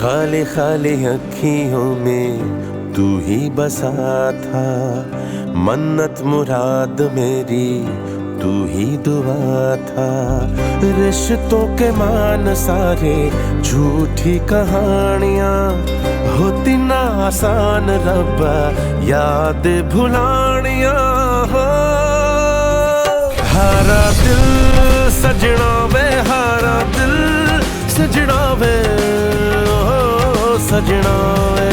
खाली खाली अखियों में तू ही बसा था, मन्नत मुराद मेरी तू ही दुआ था। रिश्तों के मान सारे झूठी कहानियां, होती ना आसान रब्बा याद भुलानियां। हो हारा दिल सजना वे, हारा दिल सजना वे, ओ सजना वे।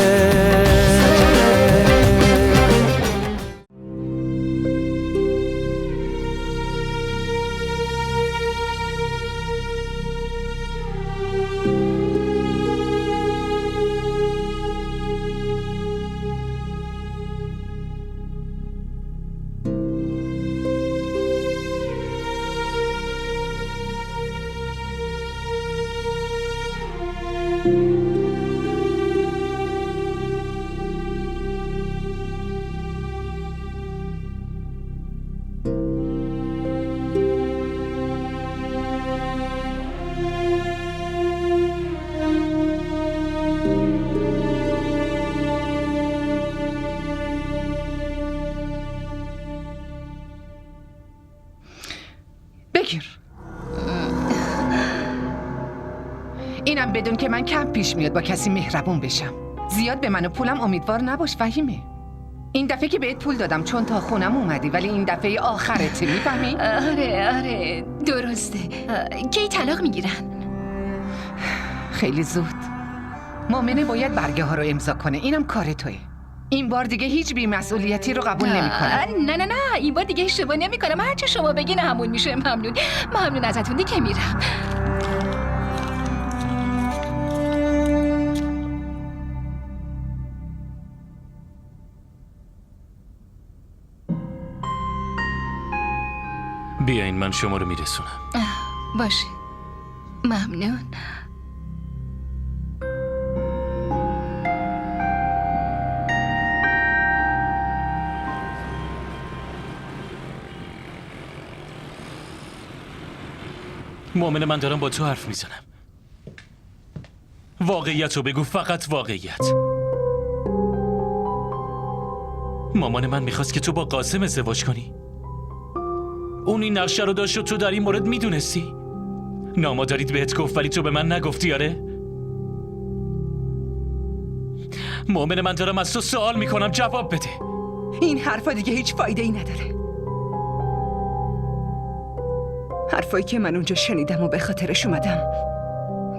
بگیر. اینم بدون که من کم پیش میاد با کسی مهربون بشم. زیاد به من و پولم امیدوار نباش فهیمه. این دفعه که بهت پول دادم چون تا خونم اومدی، ولی این دفعه آخرته، میفهمی؟ آره درسته. کی طلاق میگیرن؟ خیلی زود. مؤمنه باید برگه ها رو امضا کنه، اینم کار توئه. این بار دیگه هیچ بی‌مسئولیتی رو قبول نمی‌کنم. نه این بار دیگه اشتباه نمی‌کنم. هر چه شما بگین همون میشه. ممنون ازتون. دیگه میرم. بیاین من شما رو میرسونم. باشه ممنون. مؤمنه من دارم با تو حرف میزنم. واقعیت رو بگو، فقط واقعیت. مامان من میخواست که تو با قاسم ازدواج کنی. اون این نقشه رو داشت و تو در این مورد میدونستی. نامادریت بهت گفت ولی تو به من نگفتی. آره مؤمنه من دارم از تو سوال میکنم، جواب بده. این حرفا دیگه هیچ فایده ای نداره. حرفایی که من اونجا شنیدم و به خاطرش اومدم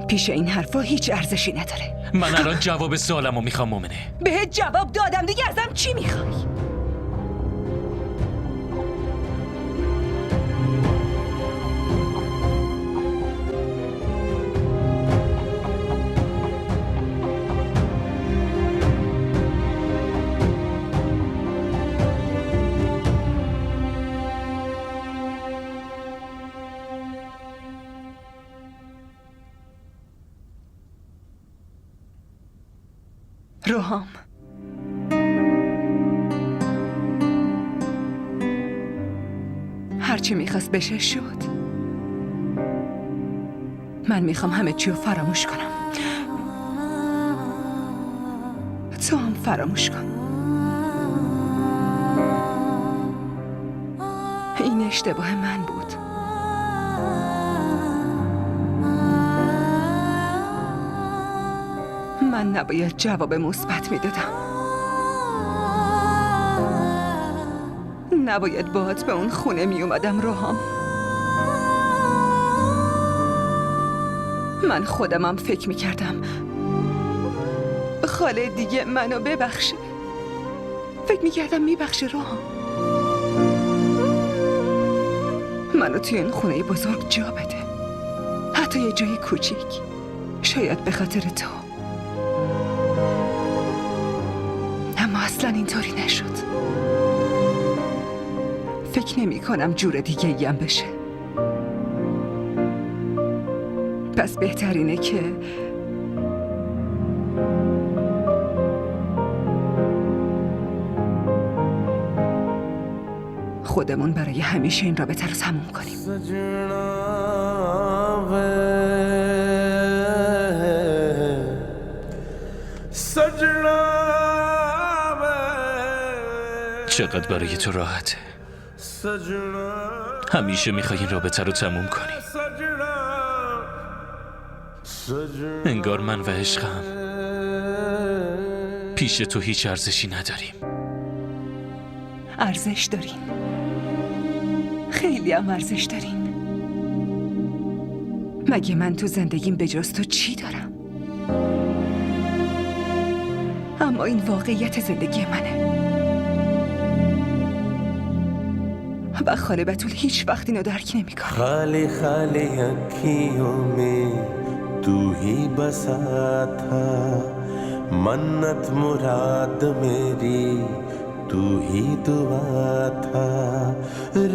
پیش این حرفا هیچ ارزشی نداره. من الان جواب سوالمو میخوام مؤمنه. بهت جواب دادم دیگه، ازم چی میخوای؟ روحام، هرچی میخواست بشه شد. من میخوام همه چی رو فراموش کنم. تو هم فراموش کن. این اشتباه من بود. من نباید جواب مثبت میدادم. نباید باهات به اون خونه می اومدم روحام. من خودمم فکر میکردم خاله دیگه منو ببخشه. فکر میکردم میبخشه روحام. منو توی این خونه بزرگ جا بده، حتی یه جای کوچیک. شاید به خاطر تو. اما اصلا اینطوری نشد. فکر نمی کنم جور دیگه ایم بشه. پس بهترینه که خودمون برای همیشه این رابطه رو تموم کنیم. सजना वे چقدر برای تو راحته. सजना همیشه میخوای این رابطه رو تموم کنی. सजना सजना انگار من و عشقم پیش تو هیچ ارزشی نداریم. ارزش دارین، خیلی هم ارزش دارین. مگه من تو زندگیم به جز تو چی دارم؟ اما این واقعیت زندگی منه و خاله بتول هیچ وقت اینو درک نمی‌کنه. खाली खाली अखियों में तू ही बसा था मन्नत मुराद मेरी तू ही दुआ था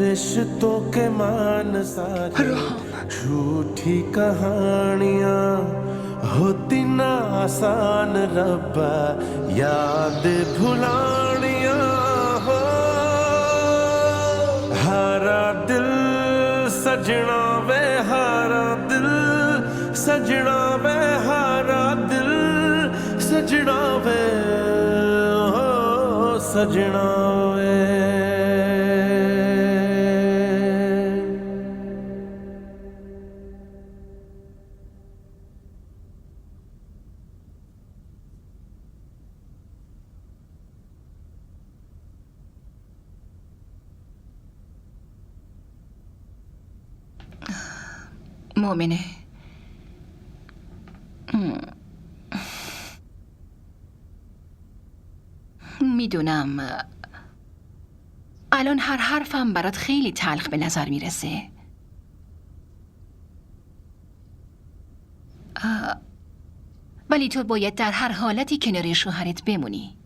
रिश्तों के मान सारे झूठी कहानियां होती ना आसान रब्बा याद भुलानियां हो हारा दिल सजना वे हारा दिल सजना वे हारा दिल सजना वे हो सजना वे مؤمنه میدونم الان هر حرفم برات خیلی تلخ به نظر میرسه، ولی تو باید در هر حالتی کنار شوهرت بمونی.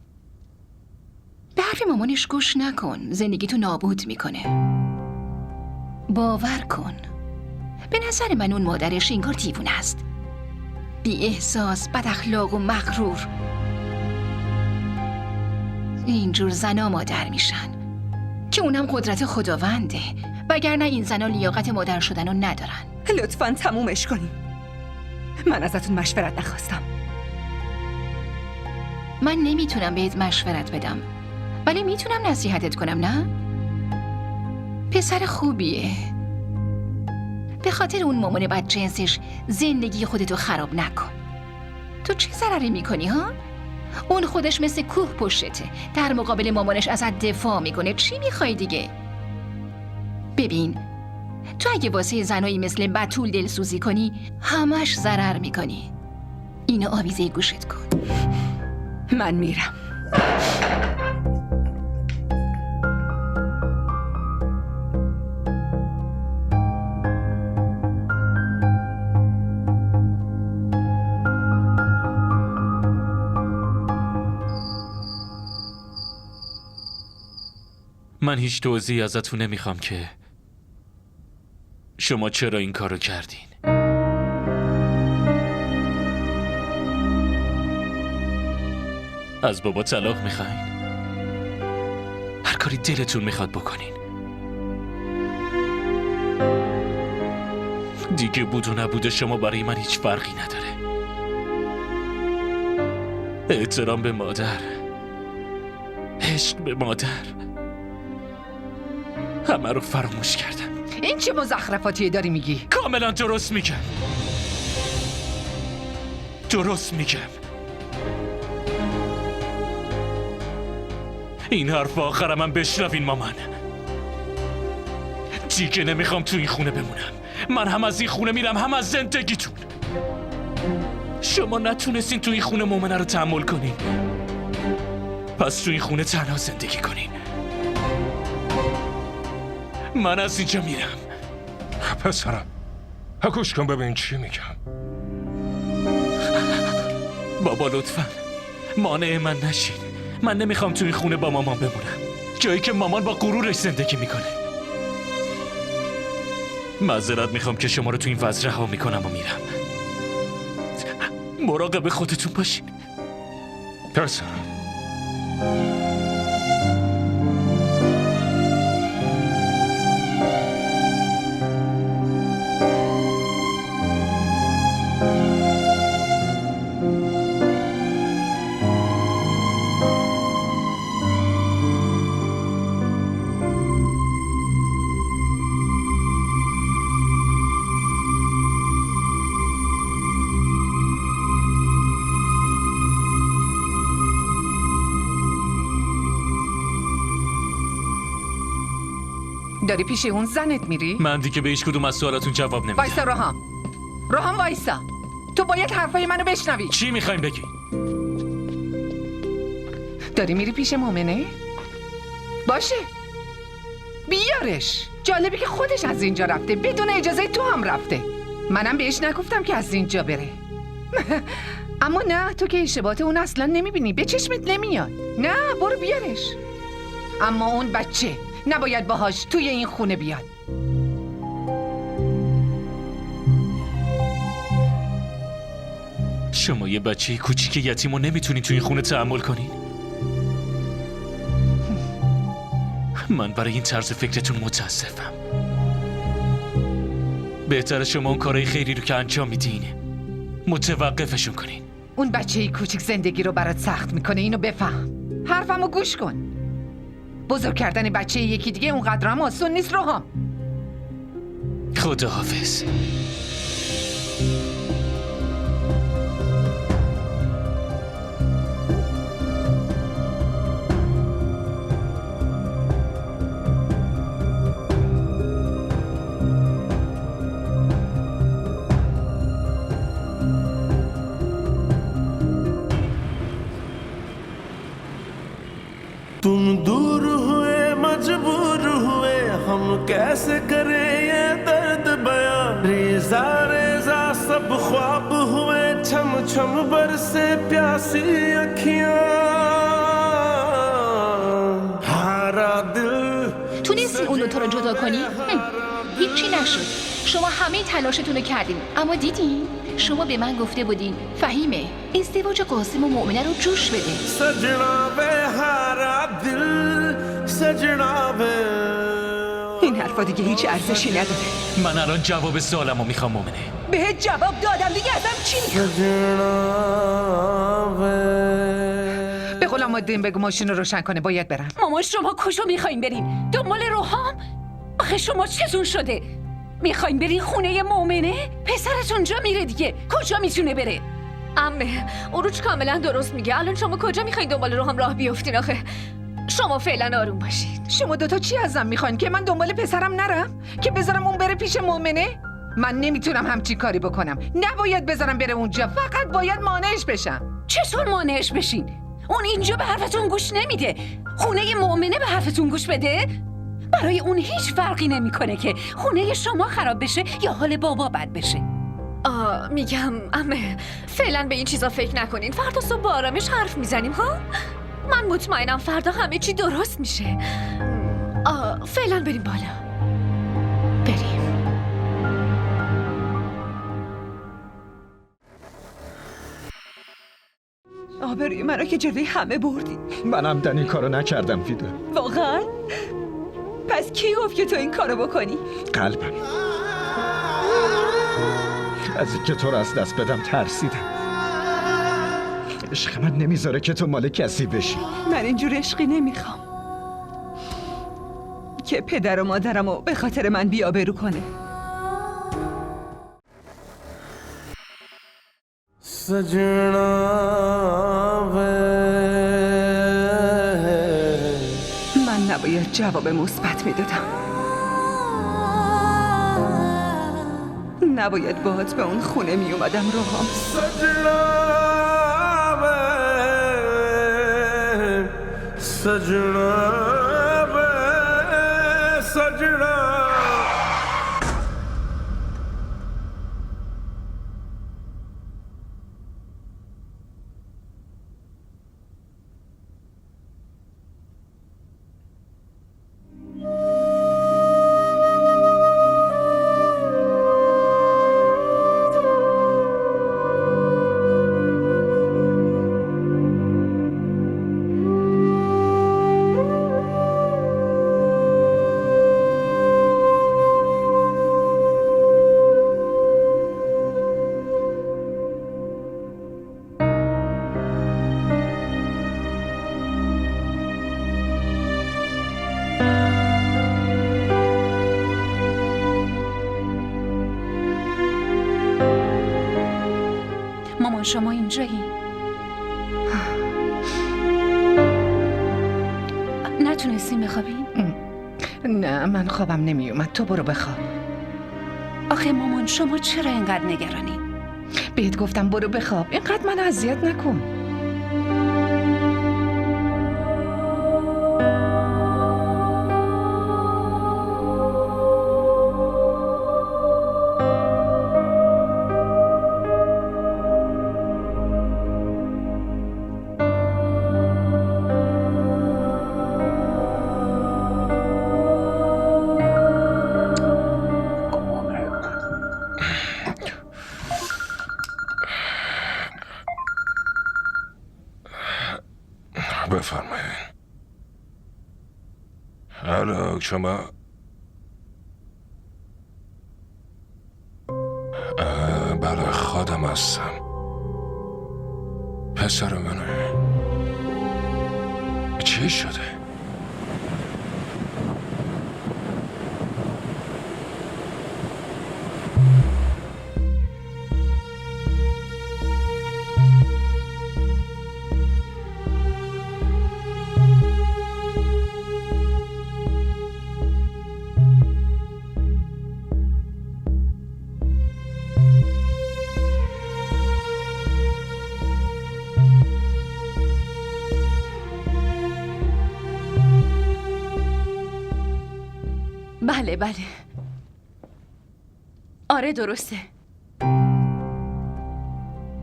به حرف مامانش گوش نکن، زندگی تو نابود میکنه. باور کن، به نظر من اون مادرش انگار دیوونه است، بی احساس، بد اخلاق و مغرور. اینجور زنا مادر میشن که اونم قدرت خداونده، وگرنه این زنا لیاقت مادر شدن رو ندارن. لطفاً تمومش کنیم. من ازتون مشورت نخواستم. من نمیتونم بهت مشورت بدم، ولی میتونم نصیحتت کنم. نه؟ پسر خوبیه. به خاطر اون مامان بدجنسش زندگی خودتو خراب نکن. تو چه ضرری میکنی ها؟ اون خودش مثل کوه پشته، در مقابل مامانش ازت دفاع میکنه. چی میخوای دیگه؟ ببین، تو اگه واسه زنایی مثل بتول دلسوزی کنی همش ضرر میکنی. اینو آویزه گوشت کن. من میرم. من هیچ توضیحی ازتون نمیخوام که شما چرا این کارو کردین. از بابا طلاق میخواین؟ هر کاری دلتون میخواد بکنین. دیگه بود و نبود شما برای من هیچ فرقی نداره. احترام به مادر، عشق به مادر، همه رو فراموش کردم. این چه مزخرفاتیه داری میگی؟ کاملا درست میگم. درست میگم. این حرف آخر من بشنوین مامان. دیگه نمیخوام تو این خونه بمونم. من هم از این خونه میرم، هم از زندگیتون. شما نتونستین تو این خونه مومنه رو تحمل کنین، پس تو این خونه تنها زندگی کنین. من از اینجا میرم. پسرم گوش کن ببین چی میگم. بابا لطفا مانع من نشین. من نمیخوام تو این خونه با مامان بمونم، جایی که مامان با غرورش زندگی میکنه. معذرت میخوام که شما رو تو این وضع رها میکنم و میرم. مراقب خودتون باشین. پسرم داری پیش اون زنت میری؟ من دیگه به هیچ کدوم از سوالاتون جواب نمیدم. وایسا روحام. روحام وایسا. تو باید حرفای منو بشنوی. چی میخوایم بگی؟ داری میری پیش مومنه؟ باشه، بیارش. جالبه که خودش از اینجا رفته، بدون اجازه تو هم رفته. منم بهش نگفتم که از اینجا بره. اما نه، تو که اشتباهات اون اصلا نمیبینی، به چشمت نمیاد. نه، برو بیارش. اما اون بچه نباید باهاش توی این خونه بیاد. شما یه بچه کوچیک یتیم رو نمیتونی توی این خونه تحمل کنین؟ من برای این طرز فکرتون متاسفم. بهتره شما اون کارهای خیری رو که انجام میدین متوقفشون کنین. اون بچه کوچیک زندگی رو برات سخت میکنه، اینو بفهم. حرفمو گوش کن. بزرگ کردن بچه یکی دیگه اونقدر هم آسون نیست روحام. خداحافظ. तुम दूर हुए मजबूर हुए हम कैसे करें ये दर्द बयां रेजा रेजा सब ख्वाब हुए छम छम बरसे प्यासी अखियां हारा दिल تونستی اون دوتا رو جدا کنی؟ هیچی نشد. شما همه تلاشتون رو کردین، اما دیدین؟ شما به من گفته بودین فهیمه ازدواج قاسم و مؤمنه رو جوش بده. سجنا به हारा दिल سجنا به این حرفا دیگه هیچ ارزشی نداره. من الان جواب سوالمو میخوام مومنه. بهت جواب دادم دیگه، ازم چی میخوای؟ سجنا به به قولم مدین بگو ماشین رو روشن کنه، باید برم. مامان شما کجا میخواین برین؟ دنبال روحام؟ آخه شما چتون شده؟ میخواین برین خونه مؤمنه؟ پسرتون جا میره دیگه، کجا میتونه بره؟ عمه اروج کاملا درست میگه. الان شما کجا میخواین دنبال روحام راه بیافتین آخه؟ شما فعلا آروم باشید. شما دوتا چی ازم میخواین؟ که من دنبال پسرم نرم؟ که بذارم اون بره پیش مؤمنه؟ من نمیتونم همچی کاری بکنم. نباید بذارم بره اونجا، فقط باید مانعش بشم. چطور مانعش بشین؟ اون اینجا به حرفتون گوش نمیده. خونه مؤمنه به حرفتون گوش بده؟ برای اون هیچ فرقی نمیکنه که خونه شما خراب بشه یا حال بابا بد بشه. میگم عمه فعلا به این چیزا فکر نکنین. فردا صبح با آرامش حرف میزنیم ها؟ من مطمئنم فردا همه چی درست میشه. فعلا بریم بالا. بریم. آبروی منو که جلوی همه بردی. منم این کارو نکردم فیده. واقعا؟ پس کی گفت که تو این کارو بکنی؟ قلبم از اینکه تو رو از دست بدم ترسیدم. عشق من نمیذاره که تو مال کسی بشی. من اینجور عشقی نمیخوام که پدر و مادرمو به خاطر من بی‌آبرو کنه. سجنا من نباید جواب مثبت میدادم. نباید باهات به اون خونه میومدم روحام. سجنا سجنا سجنا مامان شما اینجایی؟ نتونستیم بخوابین؟ نه من خوابم نمیومد. تو برو بخواب. آخه مامان شما چرا اینقدر نگرانی؟ بهت گفتم برو بخواب. اینقدر من اذیت نکن. بفرمایید. الو شما بله خودم هستم. پسر منه. چی شده؟ بله آره درسته.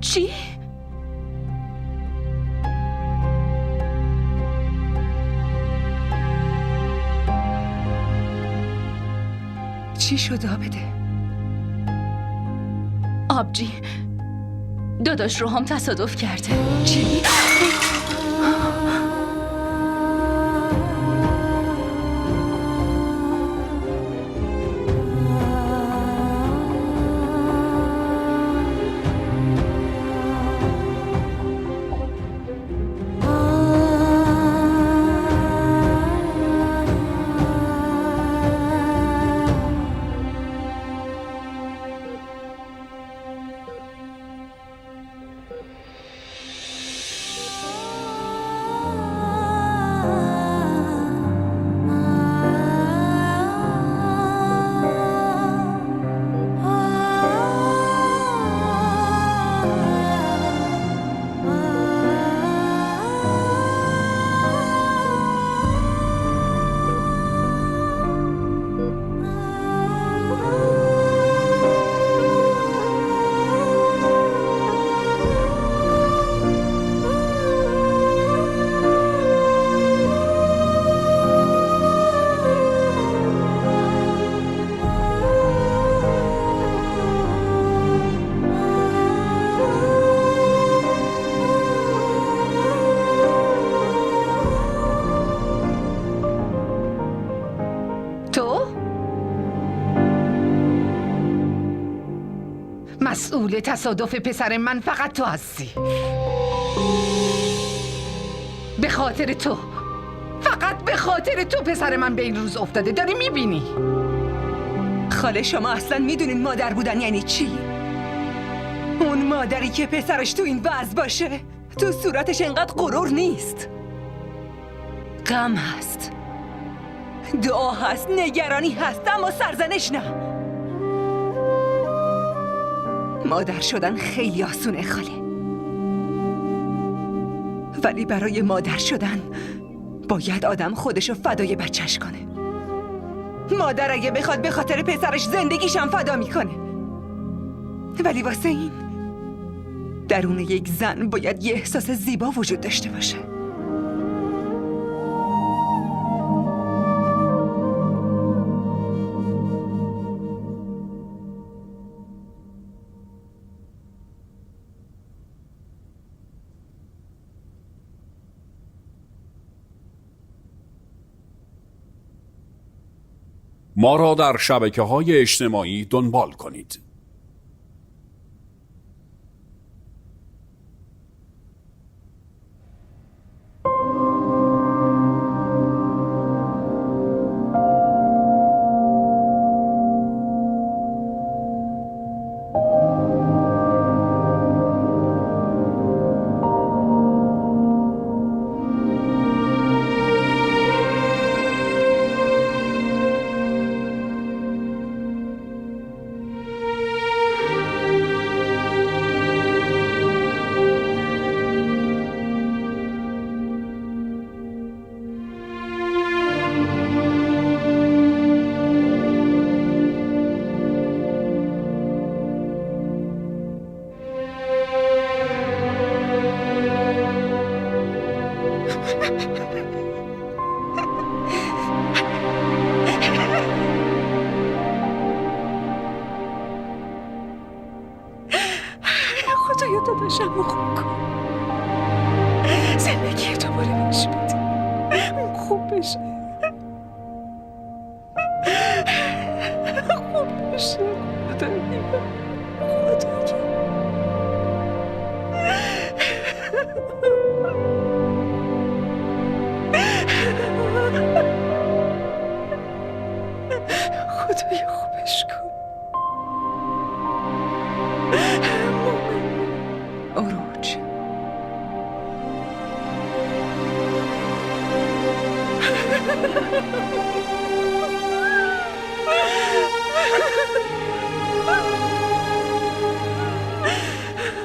چی؟ چی شد آبده؟ آبجی داداش رو هم تصادف کرده. چی؟ مسئول تصادف پسر من فقط تو هستی. به خاطر تو، فقط به خاطر تو پسر من به این روز افتاده. داری میبینی؟ خاله شما اصلا میدونین مادر بودن یعنی چی؟ اون مادری که پسرش تو این وضع باشه تو صورتش انقدر غرور نیست. غم هست، دعا هست، نگرانی هست، اما سرزنش نه. مادر شدن خیلی آسونه خاله، ولی برای مادر شدن باید آدم خودشو فدای بچهش کنه. مادر اگه بخواد به خاطر پسرش زندگیشم فدا میکنه، ولی واسه این درون یک زن باید یه احساس زیبا وجود داشته باشه. ما را در شبکه‌های اجتماعی دنبال کنید.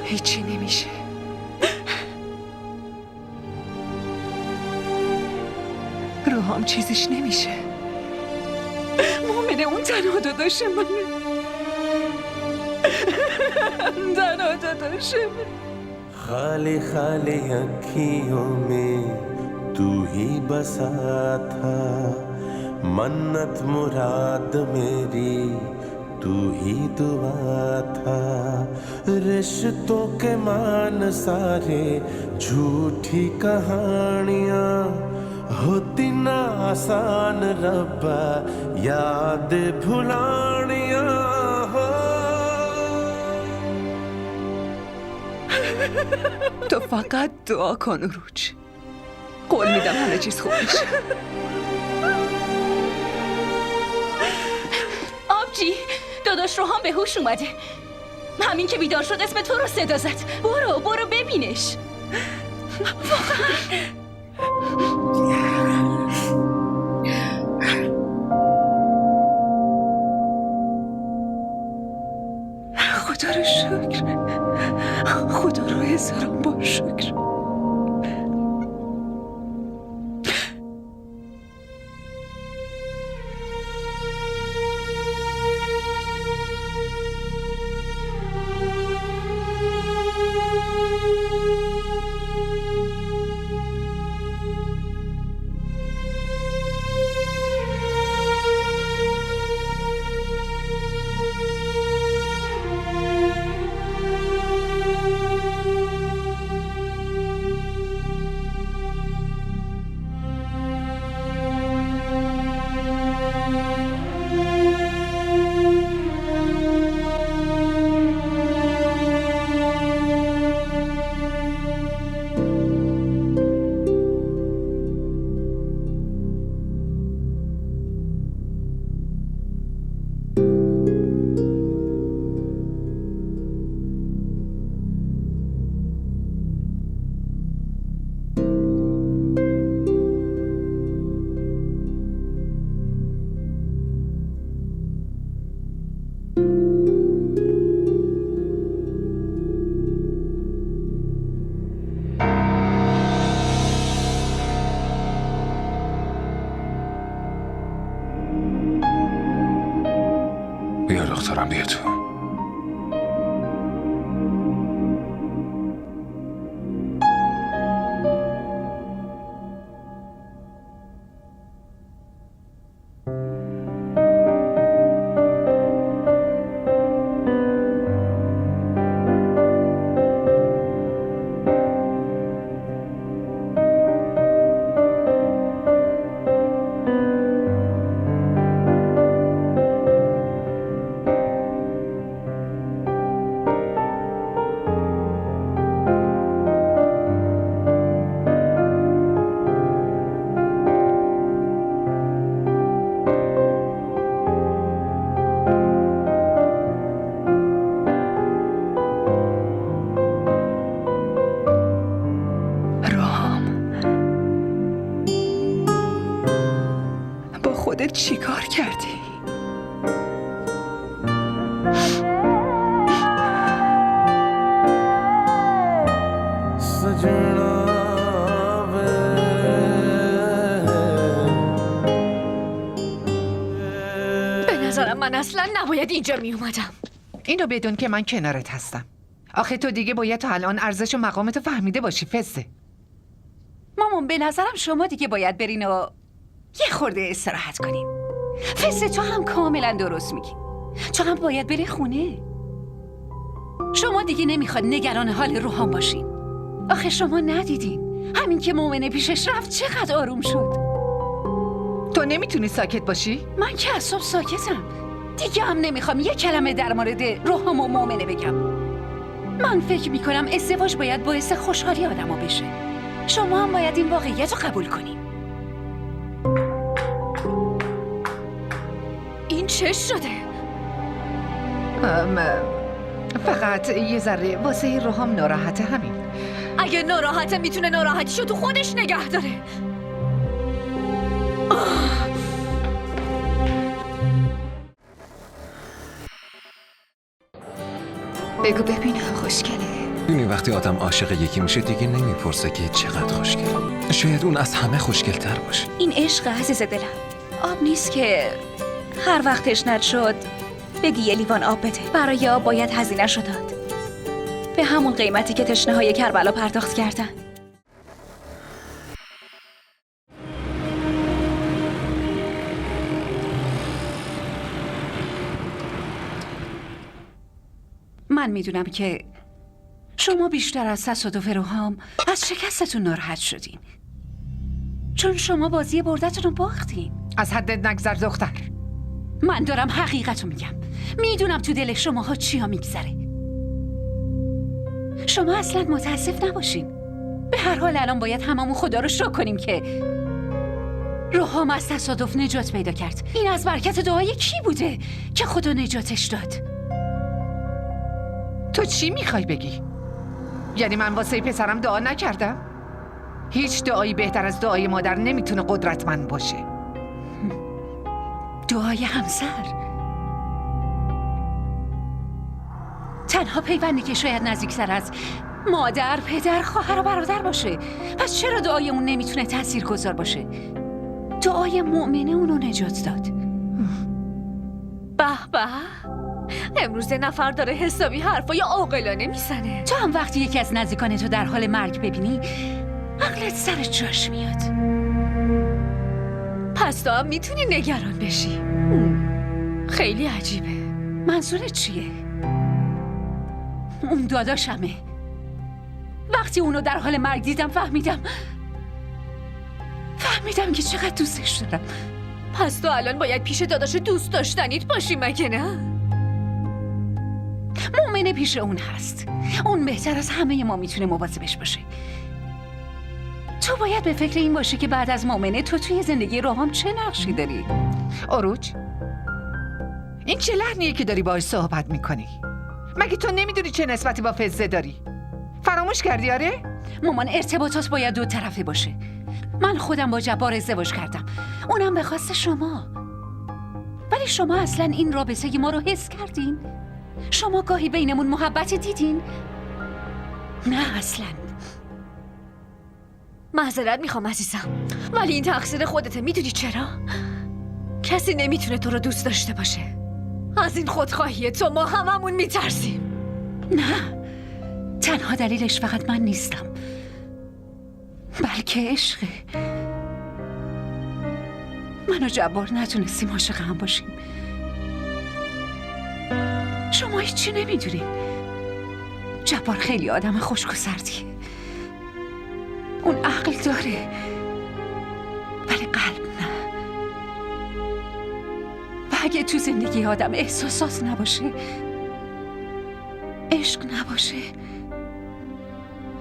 هیچی نمیشه. روحام چیزیش نمیشه. مؤمنه اون تنها داداش منه. تنها داداش منه. खाली खाली अखियों में तू ही बसा था मन्नत मुराद मेरी तू ही दुआ था रिश्तों के मान सारे झूठी कहानियाँ होती ना आसान रब्बा याद भुलानियाँ हो تو فقط دعا کن اروج. قول میدم همه چیز خوب میشه. آبجی داداش روحام به هوش اومده. همین که بیدار شد اسم تو رو صدا زد. برو ببینش. خدا رو شکر. خدا رو هزاران بار شکر. بیا دخترم بیا تو. خودت چی کار کردی؟ به نظرم من اصلا نباید اینجا می اومدم. اینو بدون که من کنارت هستم. آخه تو دیگه باید تا الان ارزش و مقامتو فهمیده باشی فزه. مامان به نظرم شما دیگه باید برین و یه خورده استراحت کنین. فزه تو هم کاملا درست میگی. تو هم باید بری خونه. شما دیگه نمیخواد نگران حال روحان باشین. آخه شما ندیدین همین که مؤمنه پیشش رفت چقدر آروم شد. تو نمیتونی ساکت باشی؟ من که از صبح ساکتم. دیگه هم نمیخوام یه کلمه در مورد روحان و مؤمنه بگم. من فکر میکنم ازدواج باید باعث خوشحالی آدمو بشه. شما هم باید این واقعیت رو قبول کنین. این چه شده؟ فقط یه ذره واسه روحام ناراحته همین. اگه ناراحته میتونه ناراحتیشو تو خودش نگه داره. بگو ببینم خوشگله. این وقتی آدم عاشق یکی میشه دیگه نمیپرسه که چقدر خوشگل. شاید اون از همه خوشگل‌تر باشه. این عشق عزیز دلم آب نیست که هر وقت تشنت شد بگی یه لیوان آب بده. برای آب باید هزینه‌شو داد، به همون قیمتی که تشنه‌های کربلا پرداخت کردن. من میدونم که شما بیشتر از تصادف روحام از شکستتون ناراحت شدین، چون شما بازی بردتون رو باختین. از حدت نگذر دختر. من دارم حقیقت رو میگم. میدونم تو دل شماها چیا میگذره. شما اصلا متاسف نباشین. به هر حال الان باید هممون خدا رو شکر کنیم که روحام از تصادف نجات پیدا کرد. این از برکت دعای کی بوده که خدا نجاتش داد؟ تو چی میخوای بگی؟ یعنی من واسه پسرم دعا نکردم؟ هیچ دعایی بهتر از دعای مادر نمیتونه قدرتمند باشه. دعای همسر تنها پیوندی که شاید نزدیک‌تر از مادر، پدر، خواهر و برادر باشه. پس چرا دعای اون نمیتونه تاثیرگذار باشه؟ دعای مؤمنه اونو نجات داد. به به، امروز نفر داره حسابی حرفای عاقلانه میزنه. تو هم وقتی یکی از نزدیکانتو در حال مرگ ببینی عقلت سر جاش میاد. پس تو هم میتونی نگران بشی. خیلی عجیبه. منظورت چیه؟ اون داداشمه. وقتی اونو در حال مرگ دیدم فهمیدم که چقدر دوستش دارم. پس تو الان باید پیش داداش دوست داشتنیت باشی مگه نه؟ مؤمنه پیش اون هست. اون بهتر از همه ما میتونه مواظبش باشه. تو باید به فکر این باشی که بعد از مؤمنه تو توی زندگی روحام چه نقشی داری؟ عروج، این چه لحنیه که داری باهاش صحبت میکنی؟ مگه تو نمیدونی چه نسبتی با فزه داری؟ فراموش کردی آره؟ مامان، ارتباطات باید دو طرفه باشه. من خودم با جبار ازدواج کردم، اونم به خواست شما. ولی شما اصلا این رابطه ما رو حس کردین؟ شما گاهی بینمون محبت دیدین؟ نه اصلا. معذرت میخوام عزیزم، ولی این تقصیر خودته. میدونی چرا؟ کسی نمیتونه تو رو دوست داشته باشه. از این خودخواهی تو ما هممون میترسیم. نه، تنها دلیلش فقط من نیستم، بلکه عشقه. من و جبار نتونستیم عاشق هم باشیم. شما هیچی نمیدونین. جبار خیلی آدم خشک و سردیه. اون عقل داره ولی قلب نه. و اگه تو زندگی آدم احساسات نباشه، عشق نباشه،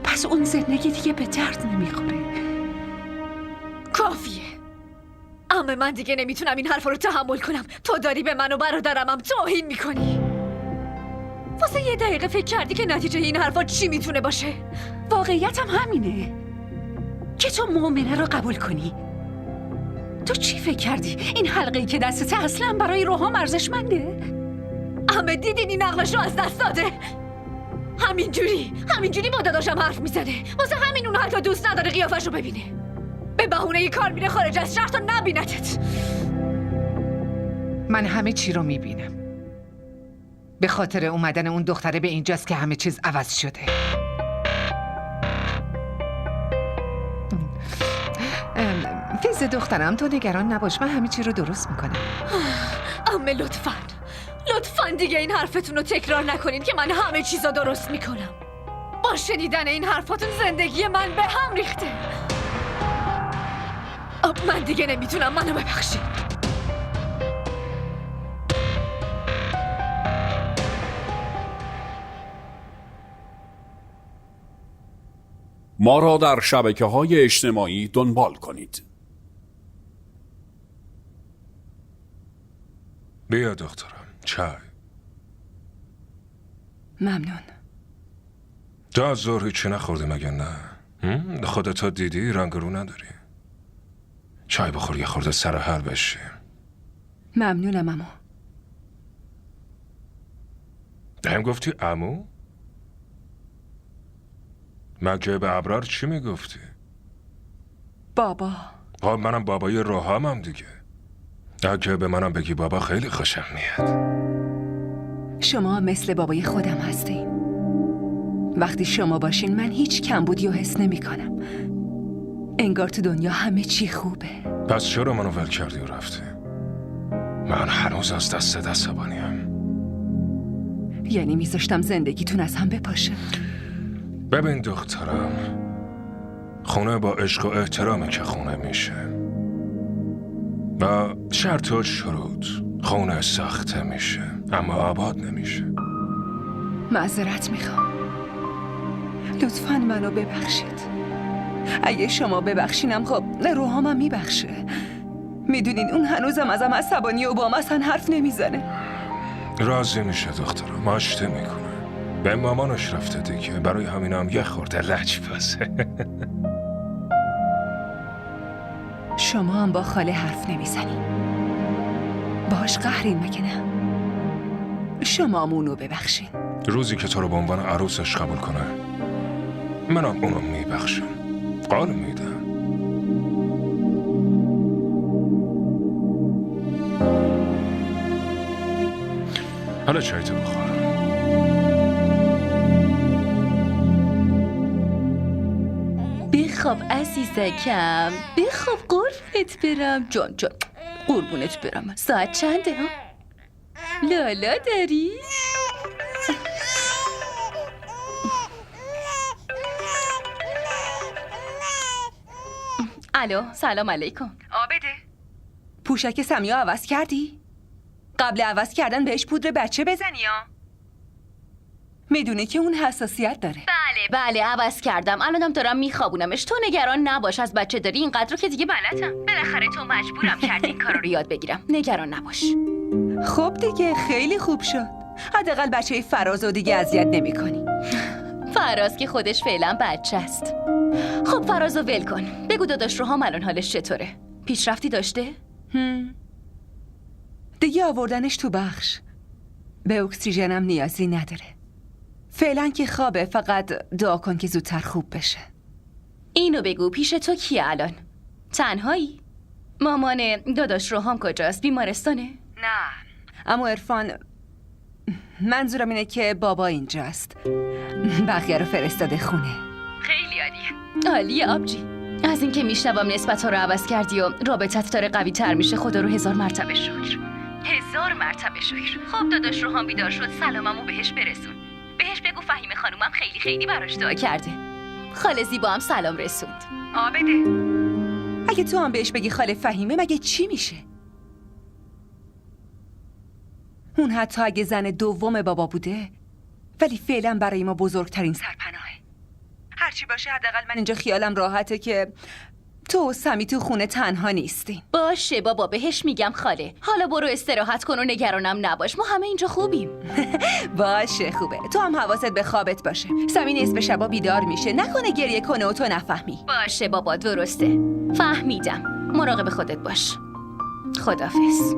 پس اون زندگی دیگه به درد نمیخوره. کافیه. اما من دیگه نمیتونم این حرفا رو تحمل کنم. تو داری به من و برادرمم توهین میکنی. واسه یه دقیقه فکر کردی که نتیجه این حرفا چی میتونه باشه؟ واقعیت هم همینه که تو مؤمنه رو قبول کنی. تو چی فکر کردی؟ این حلقه‌ای که دستته اصلا برای روحام ارزشمنده؟ همه دیدین این عقلش رو از دست داده. همینجوری با داداشم حرف میزنه. واسه همین اون حتی دوست نداره قیافش رو ببینه. به بهونه یه کار میره خارج از شهر تا نبینتت. من همه چی رو میبینم. به خاطر اومدن اون دختره به اینجاست که همه چیز عوض شده. فیز دخترم، تو نگران نباش، من همه چی رو درست میکنم. اما لطفاً دیگه این حرفتون رو تکرار نکنین که من همه چیزا درست میکنم. با شنیدن این حرفاتون زندگی من به هم ریخته. من دیگه نمیتونم، منو ببخشید. ما را در شبکه‌های اجتماعی دنبال کنید. بیا دخترم، چای. ممنون. تو از ظهر هیچی نخورده مگه نه؟ خودت دیدی رنگ رو نداری. چای بخور یه خورده سر حال بشیم. ممنونم عمو. هم گفتی عمو؟ مگه به ابرار چی میگفتی؟ بابا. خب منم بابای روحامم دیگه. اگه به منم بگی بابا خیلی خوشم میاد. شما مثل بابای خودم هستین. وقتی شما باشین من هیچ کمبودی رو حس نمی کنم. انگار تو دنیا همه چی خوبه. پس چرا منو ول کردی و رفتی؟ من هنوز از دست عصبانیم. یعنی میذاشتم زندگیتون از هم بپاشه. ببین دخترم، خونه با عشق و احترامه که خونه میشه. با شرط و شروط خونه ساخته میشه اما آباد نمیشه. معذرت میخوام. لطفاً منو ببخشید. اگه شما ببخشینم خب روحامم میبخشه. میدونین اون هنوزم ازم عصبانی و با من اصلا حرف نمیزنه. راضی میشه دخترم، آشتی میکنه. به مامانش رفته دیگه، برای همینم یه خورده لج بازه. شما هم با خاله حرف نمیزنین. باش قهرین مگه نه؟ شما اونو ببخشین. روزی که تو رو به عنوان عروسش قبول کنه منم اونو میبخشم. قول میدم. حالا چایتو بخور. بخواب عزیزکم، بخواب قربونت برم. جان قربونت برم. ساعت چنده ها؟ لالا داری؟ الو، سلام علیکم. آبده پوشک سمیو عوض کردی؟ قبل عوض کردن بهش پودر بچه بزنی ها؟ میدونی که اون حساسیت داره. بله عوض کردم. الانم دارم میخوابونمش. تو نگران نباش. از بچه داری اینقدر که دیگه بلدم. بالاخره تو مجبورم کردی این کارا رو یاد بگیرم. نگران نباش. خب دیگه خیلی خوب شد. حداقل بچه فراز رو دیگه اذیت نمی‌کنی. فراز که خودش فعلا بچه است. خب فرازو ول کن. بگو داداش روحام الان حالش چطوره؟ پیشرفتی داشته؟ دیگه آوردنش تو بخش. به اکسیژنم نیازی نداره. فعلا که خوابه، فقط دعا کن که زودتر خوب بشه. اینو بگو پیش تو کیه الان؟ تنهایی؟ مامان داداش روحام کجاست؟ بیمارستانه؟ نه اما عرفان، منظورم اینه که بابا اینجاست. بقیه رو فرستاده خونه. خیلی عالیه. عالیه آبجی. از اینکه میشنوم نسبت ها رو عوض کردی و رابطت داره قوی تر میشه، خدا رو 1000 مرتبه شکر. 1000 مرتبه شکر. خب داداش روحام بیدار شد، سلاممو بهش برسون. بهش بگو فهیمه خانومم خیلی براش دعا کرده. خاله زیبا هم سلام رسوند. آبده اگه تو هم بهش بگی خاله فهیمه مگه چی میشه؟ اون حتی اگه زن دوم بابا بوده ولی فعلا برای ما بزرگترین سرپناهه. هرچی باشه حداقل من اینجا خیالم راحته که تو و سمی تو خونه تنها نیستی. باشه بابا، بهش میگم خاله. حالا برو استراحت کن و نگرانم نباش. ما همه اینجا خوبیم. باشه خوبه. تو هم حواست به خوابت باشه. سمی نصف شبا بیدار میشه، نکنه گریه کنه و تو نفهمی. باشه بابا، درسته. فهمیدم. مراقب خودت باش. خداحافظ.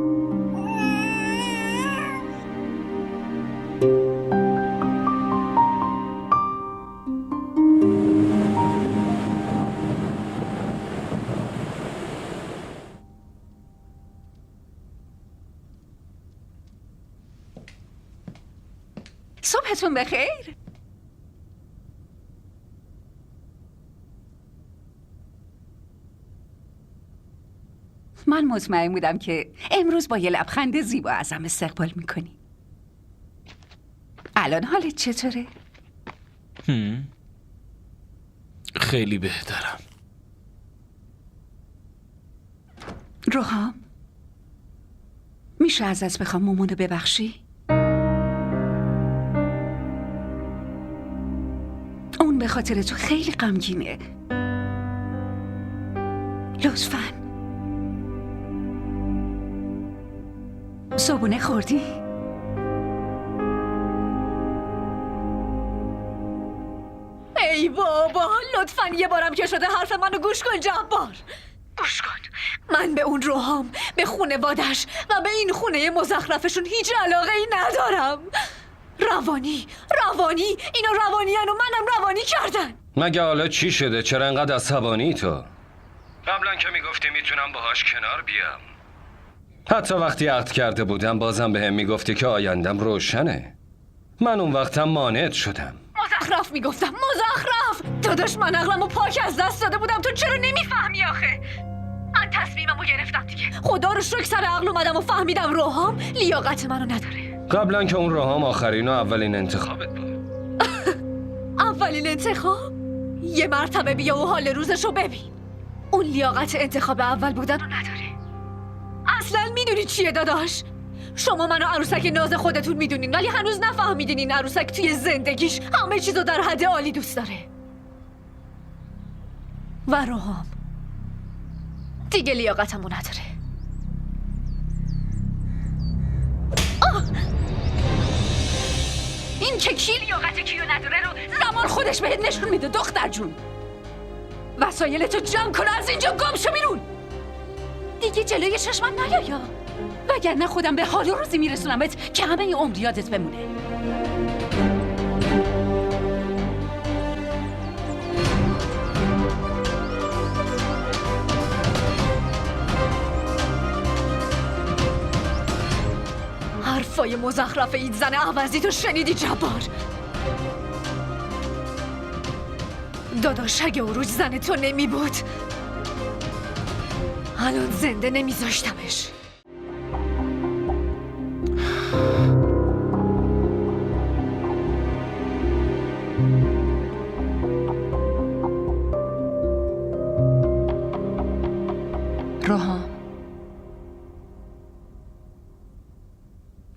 صبحتون بخیر. من مطمئن بودم که امروز با یه لبخند زیبا ازم استقبال میکنی. الان حالت چطوره؟ خیلی بهترم. روحام، میشه ازت بخوام مامانو ببخشی؟ اون به خاطر تو خیلی غمگینه. لطفاً. صبحونه خوردی؟ ای بابا، لطفاً یه بارم که شده حرف منو گوش کن جبار. گوش کن، من به اون روحام، به خونوادش و به این خونه مزخرفشون هیچ علاقه ای ندارم. روانی اینا روانیان و منم روانی کردن. مگه حالا چی شده؟ چرا انقدر عصبانی تو؟ قبلا که میگفتی میتونم باهاش کنار بیام. حتی وقتی عقد کرده بودم بازم بهم میگفتی که آیندم روشنه. من اون وقتم مانعت شدم. مزخرف میگفتم، مزخرف. داداش من عقلمو پاک از دست داده بودم، تو چرا نمیفهمی آخه؟ من تصمیممو گرفتم دیگه. خدا رو شکر سر عقل اومدم و فهمیدم روحام لیاقت منو نداره. قبلا که اون روحام آخرین و اولین انتخابت بود. اولین انتخاب؟ یه مرتبه بیا و حال روزشو ببین. اون لیاقت انتخاب اول بودن رو نداره. اصلا میدونی چیه داداش؟ شما منو عروسک ناز خودتون میدونین ولی هنوز نفهمیدین این عروسک توی زندگیش همه چیزو در حد عالی دوست داره. و روحام دیگه لیاقتمو نداره. این که کی لیاقت کیو نداره رو زمان خودش بهت نشون میده دختر جون. وسایلتو جمع کن، از اینجا گم شو بیرون. دیگه جلوی چشمم نیایا، وگرنه خودم به حال و روزی میرسونمت که همه عمر یادت بمونه. حرفای مزخرف این زن عوضی تو شنیدی جبار؟ داداش اگه عروج زن تو نمی بود الان زنده نمیذاشتمش.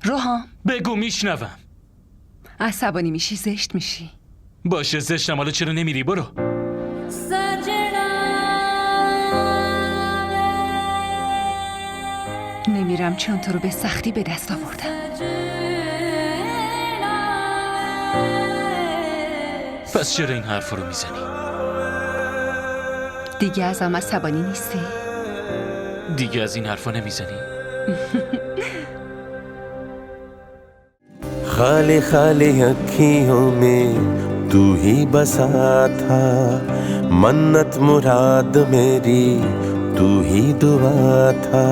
روحام بگو میشنوم. عصبانی میشی، زشت میشی. باشه زشتم، حالا چرا نمیری؟ برو. نمیرم چون تو رو به سختی به دست آوردم. پس چرا این حرف رو میزنی؟ دیگه ازم عصبانی نیستی؟ دیگه از این حرفا نمیزنی؟ खाली खाली अखियों में तू ही बसा था, मन्नत मुराद मेरी तू ही दुआ था।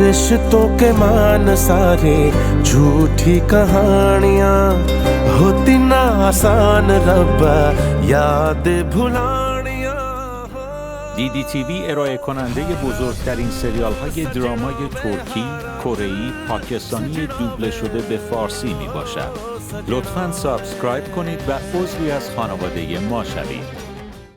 रिश्तों के मान सारे झूठी कहानियाँ, होती ना आसान रब्बा याद भुलानियाँ। DDTV ارائه کننده بزرگترین سریال های درامای ترکی، کره‌ای، پاکستانی دوبله شده به فارسی می باشد. لطفاً سابسکرایب کنید و عضوی از خانواده ما شوید.